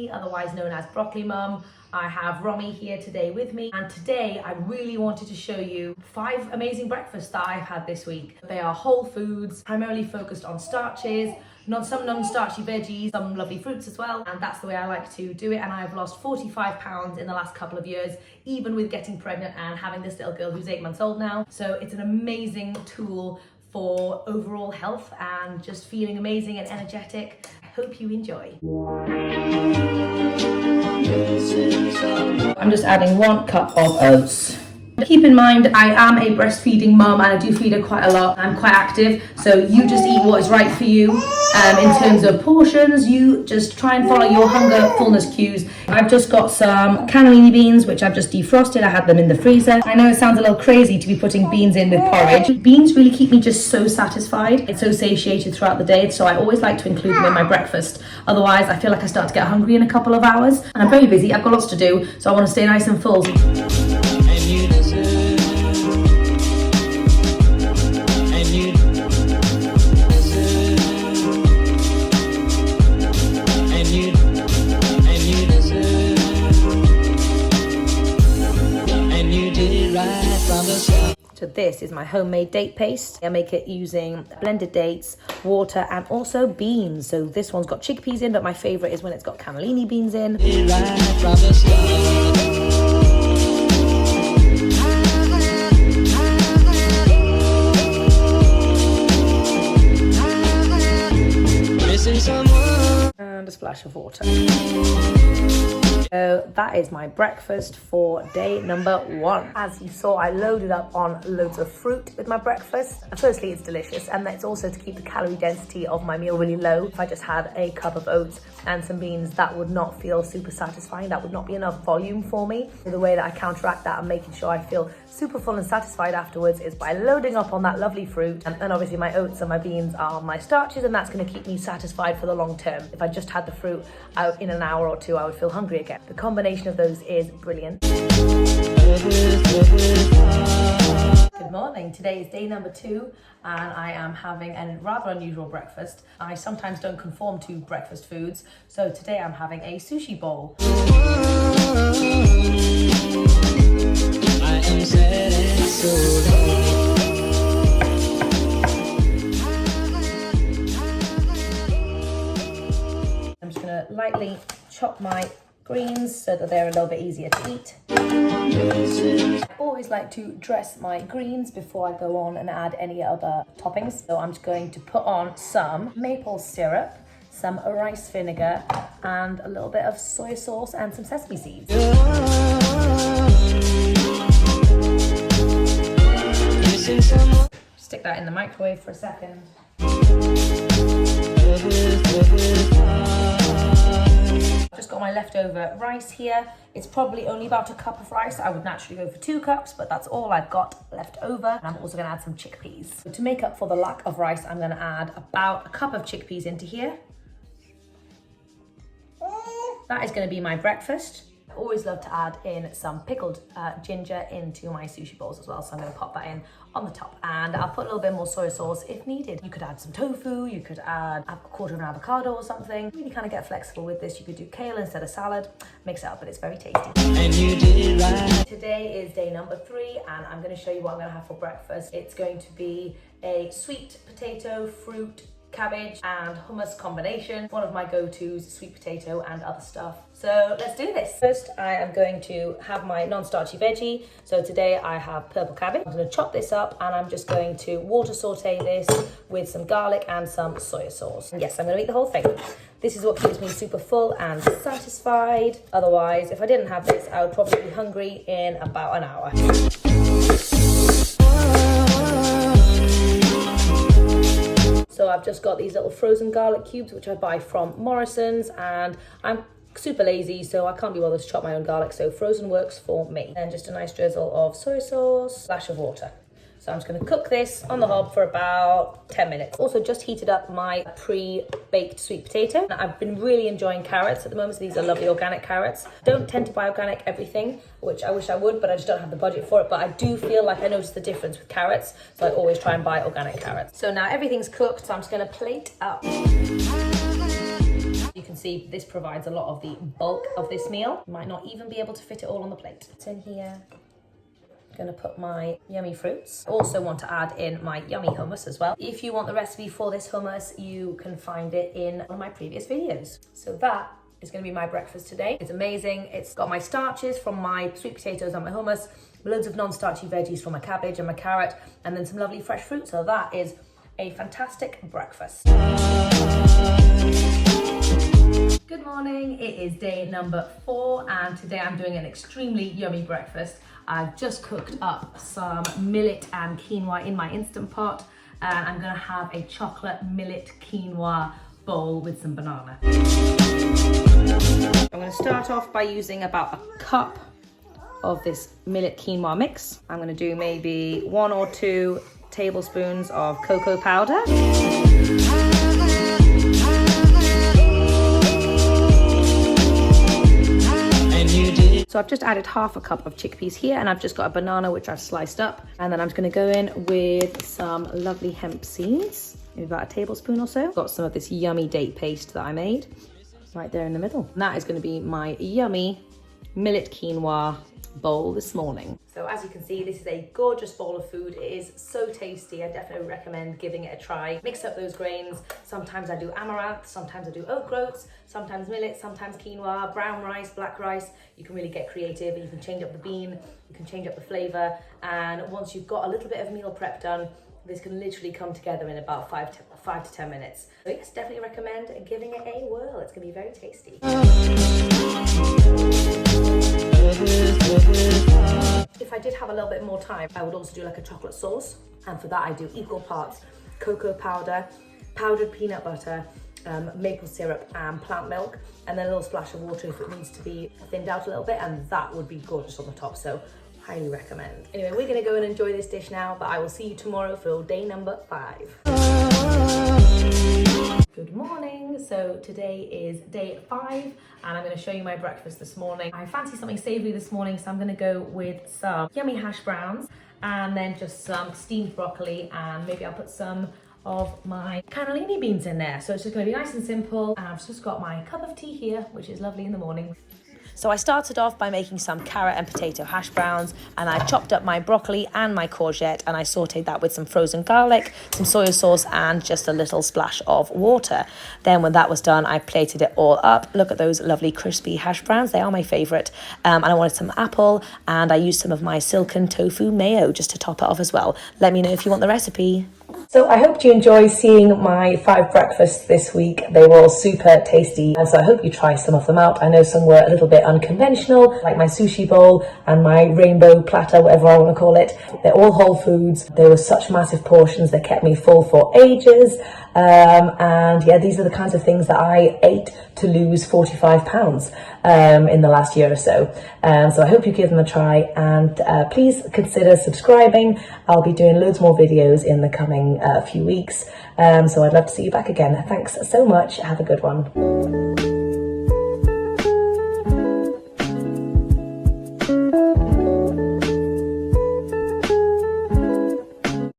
Mummy, otherwise known as Broccoli Mum. I have Romy here today with me, and today I really wanted to show you 5 amazing breakfasts that I've had this week. They are whole foods, primarily focused on starches, some non-starchy veggies, some lovely fruits as well, and that's the way I like to do it. And I've lost 45 pounds in the last couple of years, even with getting pregnant and having this little girl who's 8 months old now. So it's an amazing tool for overall health and just feeling amazing and energetic. I hope you enjoy. I'm just adding 1 cup of oats. Keep in mind, I am a breastfeeding mum and I do feed her quite a lot. I'm quite active, so you just eat what is right for you. In terms of portions, you just try and follow your hunger, fullness cues. I've just got some cannelini beans, which I've just defrosted. I had them in the freezer. I know it sounds a little crazy to be putting beans in with porridge. Beans really keep me just so satisfied. It's so satiated throughout the day, so I always like to include them in my breakfast. Otherwise, I feel like I start to get hungry in a couple of hours. And I'm very busy, I've got lots to do, so I want to stay nice and full. So this is my homemade date paste. I make it using blended dates, water, and also beans. So this one's got chickpeas in, but my favorite is when it's got cannellini beans in. And a splash of water. So that is my breakfast for day number 1. As you saw, I loaded up on loads of fruit with my breakfast. Firstly, it's delicious, and it's also to keep the calorie density of my meal really low. If I just had a cup of oats and some beans, that would not feel super satisfying. That would not be enough volume for me. So the way that I counteract that and making sure I feel super full and satisfied afterwards is by loading up on that lovely fruit. And obviously my oats and my beans are my starches, and that's going to keep me satisfied for the long term. If I just had the fruit out in an hour or 2, I would feel hungry again. The combination of those is brilliant. Good morning. Today is day number 2 and I am having a rather unusual breakfast. I sometimes don't conform to breakfast foods, so today I'm having a sushi bowl. I am setting so I'm just going to lightly chop my greens so that they're a little bit easier to eat. I always like to dress my greens before I go on and add any other toppings. So I'm just going to put on some maple syrup, some rice vinegar, and a little bit of soy sauce and some sesame seeds. Stick that in the microwave for a second. I've just got my leftover rice here. It's probably only about a cup of rice. I would naturally go for 2 cups, but that's all I've got left over. And I'm also going to add some chickpeas. So to make up for the lack of rice, I'm going to add about a cup of chickpeas into here. That is going to be my breakfast. I always love to add in some pickled ginger into my sushi bowls as well, so I'm going to pop that in on the top, and I'll put a little bit more soy sauce if needed. You could add some tofu, you could add a quarter of an avocado or something. Really kind of get flexible with this. You could do kale instead of salad. Mix it up, but it's very tasty. And you did right. Today is day number 3 and I'm going to show you what I'm going to have for breakfast. It's going to be a sweet potato, fruit, cabbage and hummus combination. One of my go-tos, sweet potato and other stuff. So let's do this. First, I am going to have my non-starchy veggie. So today I have purple cabbage. I'm going to chop this up and I'm just going to water saute this with some garlic and some soya sauce. And yes, I'm going to eat the whole thing. This is what keeps me super full and satisfied. Otherwise, if I didn't have this, I would probably be hungry in about an hour. So I've just got these little frozen garlic cubes, which I buy from Morrison's, and I'm super lazy, so I can't be bothered to chop my own garlic, so frozen works for me. And just a nice drizzle of soy sauce, splash of water. So I'm just going to cook this on the hob for about 10 minutes. Also just heated up my pre-baked sweet potato. I've been really enjoying carrots at the moment, so these are lovely organic carrots. Don't tend to buy organic everything, which I wish I would, but I just don't have the budget for it. But I do feel like I notice the difference with carrots, so I always try and buy organic carrots. So now everything's cooked, so I'm just going to plate up. You can see this provides a lot of the bulk of this meal. You might not even be able to fit it all on the plate. It's in here. Going to put my yummy fruits. Also want to add in my yummy hummus as well. If you want the recipe for this hummus, you can find it in one of my previous videos. So that is going to be my breakfast today. It's amazing. It's got my starches from my sweet potatoes and my hummus, loads of non-starchy veggies from my cabbage and my carrot, and then some lovely fresh fruit. So that is a fantastic breakfast. Good morning, it is day number 4 and today I'm doing an extremely yummy breakfast. I've just cooked up some millet and quinoa in my Instant Pot and I'm gonna have a chocolate millet quinoa bowl with some banana. I'm gonna start off by using about a cup of this millet quinoa mix. I'm gonna do maybe 1 or 2 tablespoons of cocoa powder. So I've just added half a cup of chickpeas here and I've just got a banana which I've sliced up. And then I'm just gonna go in with some lovely hemp seeds, maybe about a tablespoon or so. Got some of this yummy date paste that I made right there in the middle. And that is gonna be my yummy millet quinoa bowl this morning. So as you can see, this is a gorgeous bowl of food. It is so tasty. I definitely recommend giving it a try. Mix up those grains. Sometimes I do amaranth, sometimes I do oat groats, sometimes millet, sometimes quinoa, brown rice, black rice. You can really get creative. You can change up the bean, you can change up the flavor. And once you've got a little bit of meal prep done, this can literally come together in about 5 to 10 minutes. So yes, definitely recommend giving it a whirl. It's gonna be very tasty. If I did have a little bit more time, I would also do like a chocolate sauce. And for that, I do equal parts cocoa powder, powdered peanut butter, maple syrup and plant milk, and then a little splash of water if it needs to be thinned out a little bit, and that would be gorgeous on the top. So highly recommend. Anyway, we're gonna go and enjoy this dish now, but I will see you tomorrow for day number 5. Good morning. So today is day 5 and I'm going to show you my breakfast this morning. I fancy something savoury this morning, so I'm going to go with some yummy hash browns and then just some steamed broccoli, and maybe I'll put some of my cannellini beans in there. So it's just going to be nice and simple, and I've just got my cup of tea here, which is lovely in the morning. So I started off by making some carrot and potato hash browns, and I chopped up my broccoli and my courgette and I sauteed that with some frozen garlic, some soya sauce and just a little splash of water. Then when that was done, I plated it all up. Look at those lovely crispy hash browns, they are my favourite. And I wanted some apple, and I used some of my silken tofu mayo just to top it off as well. Let me know if you want the recipe. So I hope you enjoy seeing my 5 breakfasts this week. They were all super tasty, and so I hope you try some of them out. I know some were a little bit unconventional, like my sushi bowl and my rainbow platter, whatever I want to call it. They're all whole foods. They were such massive portions. They kept me full for ages. And yeah, these are the kinds of things that I ate to lose 45 pounds in the last year or so. So I hope you give them a try, and please consider subscribing. I'll be doing loads more videos in the coming few weeks. So I'd love to see you back again. Thanks so much. Have a good one.